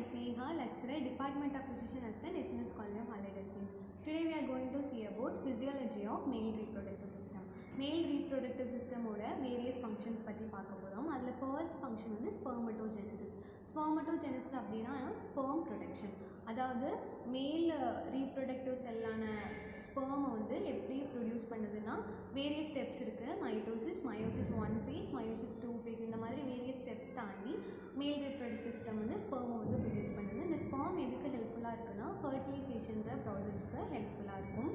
am Sneha, lecturer, Department of Physician Assistant, SNS College of Allied Sciences. Today we are going to see about physiology of male reproductive system. Male reproductive system oda various functions பத்தி பார்க்க போறோம். அதுல first function வந்து spermatogenesis. Spermatogenesis அப்படினா sperm production. அதாவது மேல் reproductive செல்லான sperm வந்து எப்படி ப்ரொடியூஸ் பண்ணுதுன்னா வேரியஸ் ஸ்டெப்ஸ் இருக்குது. மயோசிஸ் 1 phase, மயோசிஸ் 2 phase இந்த மாதிரி வேரியஸ் ஸ்டெப்ஸ் தாண்டி மேல் reproductive system வந்து ஸ்பெர்மை வந்து ப்ரொடியூஸ் பண்ணுது. இந்த ஸ்பெர்ம் எதுக்கு ஹெல்ப்ஃபுல்லாக இருக்குன்னா ஃபர்டிலைசேஷன்ற ப்ராசஸ்க்கு ஹெல்ப்ஃபுல்லாக இருக்கும்.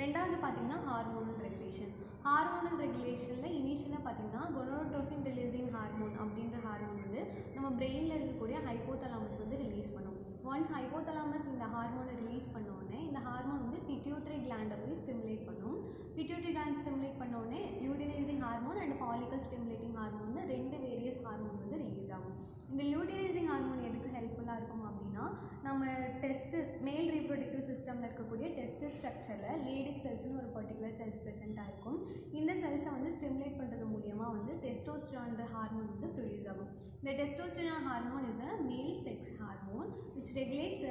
ரெண்டாவது பார்த்திங்கன்னா ஹார்மோனல் ரெகுலேஷன். ஹார்மோனல் ரெகுலேஷனில் இனிஷியலாக பார்த்திங்கன்னா கொனோட்ரோபின் ரிலீசிங் ஹார்மோன் அப்படின்ற ஹார்மோன் வந்து நம்ம பிரெயினில் இருக்கக்கூடிய ஹைப்போதலாமஸ் வந்து ரிலீஸ் பண்ணும். ஒன்ஸ் ஹைப்போதலாமஸ் இந்த ஹார்மோனை ரிலீஸ் பண்ணோடனே இந்த ஹார்மோன் வந்து பிட்யூட்டரி கிளாண்டை போய் ஸ்டிமுலேட் பண்ணும். பிட்யூட்டரி கிளாண்ட் ஸ்டிமுலேட் பண்ணோடனே luteinising hormone and follicle stimulating hormone ரெண்டு வேரியஸ் ஹார்மோன் வந்து ரிலீஸ் ஆகும். இந்த லியூட்டினைசிங் ஹார்மோன் எதுக்கு ஹெல்ப்ஃபுல்லாக இருக்கும் அப்படின்னா நம்ம மேல் ரீப்ரொடக்டிவ் சிஸ்டமில் இருக்கக்கூடிய டெஸ்ட் ஸ்ட்ரக்சரில் லேடிக் செல்ஸ்னு ஒரு பர்டிகுலர் செல்ஸ் ப்ரெசென்ட்டாக இருக்கும். இந்த செல்ஸை வந்து ஸ்டிமுலேட் பண்ணுறது மூலியமாக வந்து டெஸ்டோஸ்டெரான்ற ஹார்மோன் வந்து ப்ரொடியூஸ் ஆகும். இந்த டெஸ்டோஸ்டெரான் ஹார்மோன் இஸ் அ மேல் sex hormone which regulates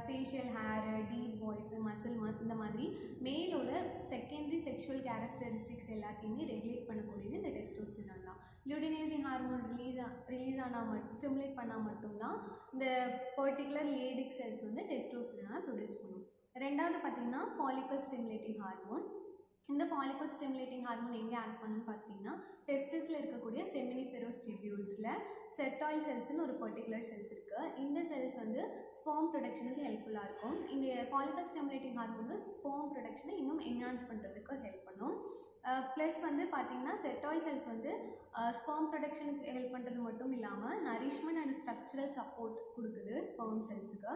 facial hair, deep voice, muscle mass இந்த மாதிரி மேலோட செகண்டரி செக்ஷுவல் கேரக்டரிஸ்டிக்ஸ் எல்லாத்தையுமே ரெகுலேட் பண்ணக்கூடியது இந்த டெஸ்டோஸ்டெரான் தான். லியூட்டினைசிங் ஹார்மோன் ரிலீஸ் ஆனால் ஸ்டிமுலேட் பண்ணால் மட்டும்தான் இந்த பர்டிகுலர் லேடிக் செல்ஸ் வந்து டெஸ்டோஸ்டெரானை ப்ரொடியூஸ் பண்ணும். ரெண்டாவது பார்த்திங்கன்னா ஃபாலிக்கல் ஸ்டிமுலேட்டிங் ஹார்மோன். இந்த ஃபாலிக்கல் ஸ்டிமுலேட்டிங் ஹார்மோன் எங்கே ஆக்ட் பண்ணுன்னு பார்த்தீங்கன்னா டெஸ்டிஸில் இருக்கக்கூடிய செமினிஃபெரோஸ் டியூபியூல்ஸில் செர்டாயில் செல்ஸ்னு ஒரு பர்டிகுலர் செல்ஸ் இருக்குது. இந்த செல்ஸ் வந்து ஸ்பெர்ம் ப்ரொடக்ஷனுக்கு ஹெல்ப்ஃபுல்லாக இருக்கும். இந்த ஃபாலிக்கல் ஸ்டிமுலேட்டிங் ஹார்மோன் வந்து ஸ்பெர்ம் ப்ரொடக்ஷனை இன்னும் என்ஹான்ஸ் பண்ணுறதுக்கு ஹெல்ப் பண்ணும். ப்ளஸ் வந்து பார்த்திங்கன்னா செர்டாயில் செல்ஸ் வந்து ஸ்பெர்ம் ப்ரொடக்ஷனுக்கு ஹெல்ப் பண்ணுறது மட்டும் இல்லாமல் நரிஷ்மெண்ட் அண்ட் ஸ்ட்ரக்சரல் சப்போர்ட் கொடுக்குது ஸ்பெர்ம் செல்ஸுக்கு.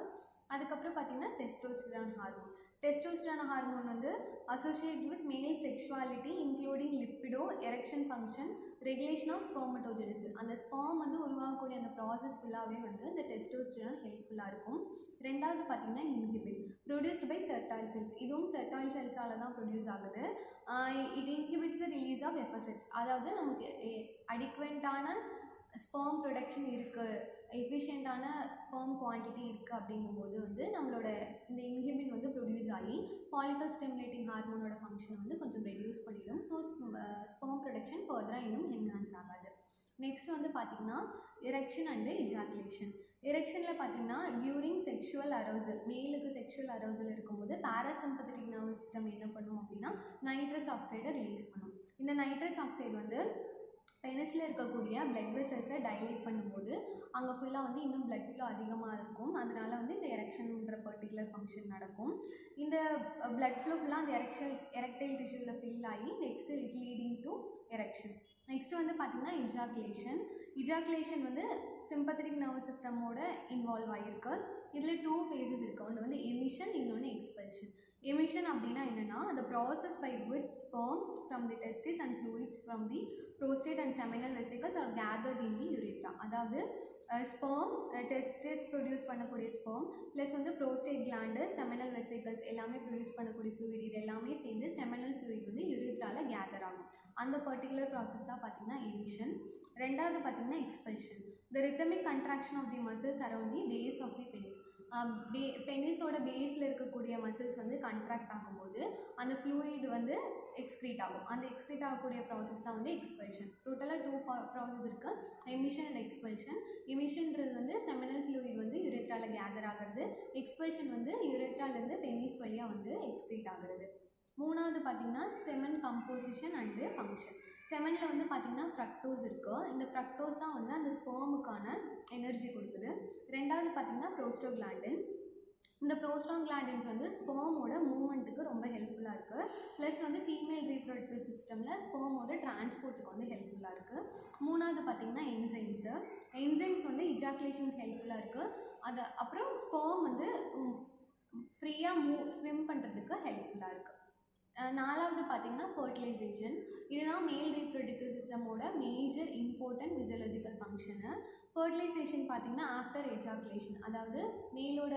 அதுக்கப்புறம் பார்த்திங்கன்னா டெஸ்டோஸ்டெரான் ஹார்மோன். டெஸ்டோஸ்டெரான் ஹார்மோன் வந்து associate with male sexuality including libido, erection function, regulation of spermatogenesis. அந்த ஸ்பெர்ம் வந்து உருவாகக்கூடிய அந்த ப்ராசஸ் ஃபுல்லாகவே வந்து இந்த டெஸ்டோஸ்டெரான் ஹெல்ப்ஃபுல்லாக இருக்கும். ரெண்டாவது பார்த்திங்கன்னா இன்ஹிபிட் ப்ரொடியூஸ்டு பை செர்டாயில் செல்ஸ். இதுவும் செர்டாயில் செல்ஸால் தான் ப்ரொடியூஸ் ஆகுது. இது இன்ஹிபிட்ஸ் ரிலீஸ் ஆஃப் எஃப்எஸ்ஹெச். அதாவது நமக்கு அடிக்வெண்ட்டான ஸ்பெர்ம் ப்ரொடக்ஷன் இருக்குது, எஃபிஷியண்ட்டான ஸ்பெர்ம் குவான்டிட்டி இருக்குது அப்படிங்கும்போது வந்து நம்மளோட இந்த இன்ஹிபின் வந்து ப்ரொடியூஸ் ஆகி ஃபாலிக்கல் ஸ்டிமுலேட்டிங் ஹார்மோனோட ஃபங்க்ஷன் வந்து கொஞ்சம் ரெடியூஸ் பண்ணிடும். ஸோ ஸ்பெர்ம் ப்ரொடக்ஷன் ஃபர்தராக இன்னும் என்ஹான்ஸ் ஆகாது. நெக்ஸ்ட் வந்து பார்த்திங்கன்னா எரெக்ஷன் அண்டு இஜாக்குலேஷன். எரெக்ஷனில் பார்த்திங்கன்னா டியூரிங் செக்ஷுவல் அரோசல், மேலுக்கு செக்ஷுவல் அரோசல் இருக்கும்போது பேராசிம்பத்தட்டிக் நர்வஸ் சிஸ்டம் என்ன பண்ணும் அப்படின்னா நைட்ரஸ் ஆக்சைடை ரிலீஸ் பண்ணும். இந்த நைட்ரஸ் ஆக்சைடு வந்து பெனிஸில் இருக்கக்கூடிய பிளட் வெசல்ஸை டைலேட் பண்ணும்போது அங்கே ஃபுல்லாக வந்து இன்னும் பிளட் ஃப்ளோ அதிகமாக இருக்கும். அதனால் வந்து இந்த எரெக்ஷன்ன்ற பர்டிகுலர் ஃபங்க்ஷன் நடக்கும். இந்த பிளட் ஃப்ளோ ஃபுல்லாக அந்த எரெக்டைல் டிஷ்யூவில் ஃபில் ஆகி next it leading to erection. Next வந்து பார்த்திங்கன்னா இஜாக்குலேஷன் வந்து சிம்பத்தட்டிக் நர்வஸ் சிஸ்டமோட இன்வால்வ் ஆகிருக்கு. இதில் 2 phases இருக்குது. ஒன்று வந்து எமிஷன், இன்னொன்று எக்ஸ்பல்ஷன். எமிஷன் அப்படின்னா என்னென்னா the process by which sperm from the testis and fluids from the prostate and seminal vesicles are gathered in the urethra. அதாவது ஸ்பெர்ம் டெஸ்டிஸ் ப்ரொடியூஸ் பண்ணக்கூடிய ஸ்பெர்ம் ப்ளஸ் வந்து ப்ரோஸ்டேட் கிளாண்டு, செமினல் வெசிக்கல்ஸ் எல்லாமே produce பண்ணக்கூடிய fluid இது எல்லாமே சேர்ந்து seminal fluid வந்து யூரித்ராவில் gather ஆகும். அந்த பர்டிகுலர் ப்ராசஸ் தான் பார்த்திங்கன்னா எமிஷன். ரெண்டாவது பார்த்திங்கன்னா expulsion. The rhythmic contraction of the muscles around the base of the penis. பெனிஸோட பேஸில் இருக்கக்கூடிய மசில்ஸ் வந்து கண்ட்ராக்ட் ஆகும்போது அந்த ஃப்ளூயிட் வந்து எக்ஸ்க்ரீட் ஆகும். அந்த எக்ஸ்க்ரீட் ஆகக்கூடிய ப்ராசஸ் தான் வந்து எக்ஸ்பல்ஷன். டோட்டலாக 2 ப்ராசஸ் இருக்குது, எமிஷன் அண்ட் எக்ஸ்பல்ஷன். எமிஷன்றது வந்து செமினல் ஃப்ளூயிட் வந்து யூரெத்ராவில் கேதர் ஆகிறது. எக்ஸ்பல்ஷன் வந்து யூரெத்ராலேருந்து பெனிஸ் வழியாக வந்து எக்ஸ்க்ரீட் ஆகிறது. மூணாவது பார்த்திங்கன்னா செமன் கம்போசிஷன் அண்டு ஃபங்க்ஷன். செமனில் வந்து பார்த்திங்கன்னா ஃப்ரக்டோஸ் இருக்குது. இந்த ஃப்ரக்டோஸ் தான் வந்து அந்த ஸ்பெர்முக்கான எனர்ஜி கொடுக்குது. ரெண்டாவது பார்த்திங்கன்னா ப்ரோஸ்டோகிளாண்டின்ஸ். இந்த ப்ரோஸ்டோகிளாண்டின்ஸ் வந்து ஸ்பெர்மோட மூவ்மெண்ட்டுக்கு ரொம்ப ஹெல்ப்ஃபுல்லாக இருக்குது. ப்ளஸ் வந்து ஃபீமேல் ரீப்ரொடக்டிவ் சிஸ்டமில் ஸ்பெர்மோட டிரான்ஸ்போர்ட்டுக்கு வந்து ஹெல்ப்ஃபுல்லாக இருக்குது. மூணாவது பார்த்திங்கன்னா என்சைம்ஸ் வந்து இஜாக்குலேஷனுக்கு ஹெல்ப்ஃபுல்லாக இருக்குது. அது அப்புறம் ஸ்பெர்ம் வந்து ஃப்ரீயாக ஸ்விம் பண்ணுறதுக்கு ஹெல்ப்ஃபுல்லாக இருக்குது. நாலாவது பார்த்திங்கன்னா ஃபர்டிலைசேஷன். இதுதான் மேல் ரீப்ரொடக்டிவ் சிஸ்டமோட major important physiological function. Fertilisation பார்த்திங்கன்னா ஆஃப்டர் எஜாக்குலேஷன், அதாவது மேலோட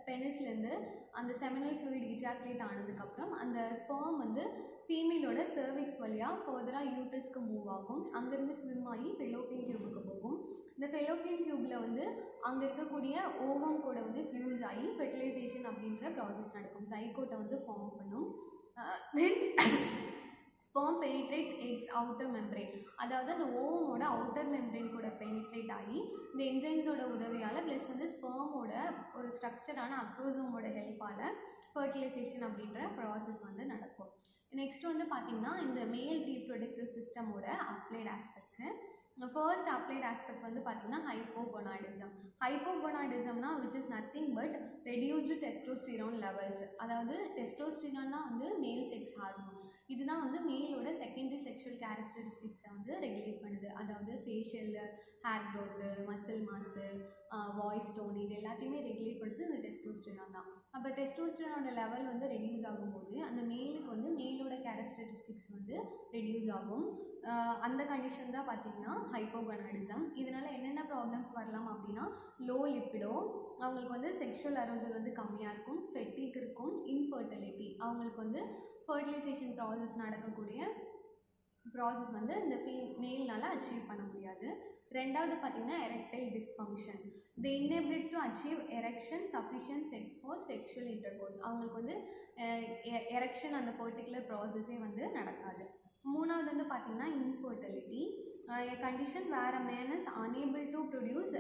பெனிஸ்லேருந்து அந்த செமினல் ஃப்ளூயிட் எஜாக்குலேட் ஆனதுக்கப்புறம் அந்த ஸ்பெர்ம் வந்து ஃபீமேலோட சர்விக்ஸ் வழியாக ஃபர்தராக யூட்ரஸ்க்கு மூவ் ஆகும். அங்கேருந்து ஸ்விம் ஆகி ஃபெலோப்பியன் டியூபுக்கு போகும். இந்த ஃபெலோப்பியன் டியூப்பில் வந்து அங்கே இருக்கக்கூடிய ஓவம் கூட வந்து ஃப்யூஸ் ஆகி ஃபெர்டிலைசேஷன் அப்படின்ற ப்ராசஸ் நடக்கும். சைகோட்டை வந்து ஃபார்ம் பண்ணும். தென் ஸ்பெர்ம் பெனிட்ரேட்ஸ் எக்ஸ் அவுட்டர் மெம்ப்ரெயின், அதாவது அந்த ஓவமோட அவுட்டர் மெம்ப்ரெயின் கூட பெனிட்ரேட் ஆகி இந்த என்சைம்ஸோட உதவியால் ப்ளஸ் வந்து ஸ்பெர்மோட ஒரு ஸ்ட்ரக்சரான அக்ரோசோமோட ஹெல்ப்பால் ஃபர்டிலைசேஷன் அப்படின்ற ப்ராசஸ் வந்து நடக்கும். நெக்ஸ்ட் வந்து பார்த்திங்கன்னா இந்த மேல் ரீப்ரொடக்டிவ் சிஸ்டமோட applied aspects. First applied aspect வந்து பார்த்திங்கன்னா ஹைப்போகொனாடிசம். ஹைப்போகொனாடிசம்னா which is nothing but reduced testosterone levels, அதாவது டெஸ்டோஸ்டிரான்னா வந்து மேல் செக்ஸ் ஹார்மோன். இதுதான் வந்து மேலோட செகண்டரி செக்ஷுவல் கேரக்டரிஸ்டிக்ஸை வந்து ரெகுலேட் பண்ணுது. அதாவது facial hair growth, muscle mass, voice tone, இது எல்லாத்தையுமே ரெகுலேட் பண்ணுறது இந்த டெஸ்டோஸ்டிரான் தான். அப்போ டெஸ்டோஸ்டிரானோட லெவல் வந்து ரெடியூஸ் ஆகும்போது அந்த மேலுக்கு வந்து மேலோட கேரக்டரிஸ்டிக்ஸ் வந்து ரெடியூஸ் ஆகும். அந்த கண்டிஷன் தான் பார்த்திங்கன்னா ஹைப்போகொனாடிசம். இதனால் என்னென்ன ப்ராப்ளம்ஸ் வரலாம் அப்படின்னா லோ லிப்பிடோ, அவங்களுக்கு வந்து செக்ஷுவல் அரோசல் வந்து கம்மியாக இருக்கும், ஃபெட்டிக் இருக்கும், இன்ஃபர்டிலிட்டி, அவங்களுக்கு வந்து ஃபர்டிலைசேஷன் ப்ராசஸ் நடக்கக்கூடிய ப்ராசஸ் வந்து இந்த மேல்னால் அச்சீவ் பண்ண முடியாது. ரெண்டாவது பார்த்திங்கன்னா erectile dysfunction. The inability to achieve erection sufficient set for sexual intercourse, அவங்களுக்கு வந்து எரெக்ஷன் அந்த பர்டிகுலர் ப்ராசஸே வந்து நடக்காது. மூணாவது வந்து பார்த்திங்கன்னா infertility, condition where a man is unable to produce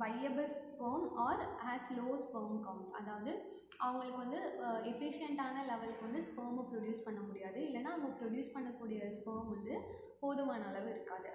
viable sperm or has low sperm count, அதாவது அவங்களுக்கு வந்து எஃபிஷியண்ட்டான லெவலுக்கு வந்து ஸ்பெர்மை ப்ரொடியூஸ் பண்ண முடியாது, இல்லைனா அவங்க ப்ரொடியூஸ் பண்ணக்கூடிய ஸ்பெர்ம் வந்து போதுமான அளவு இருக்காது.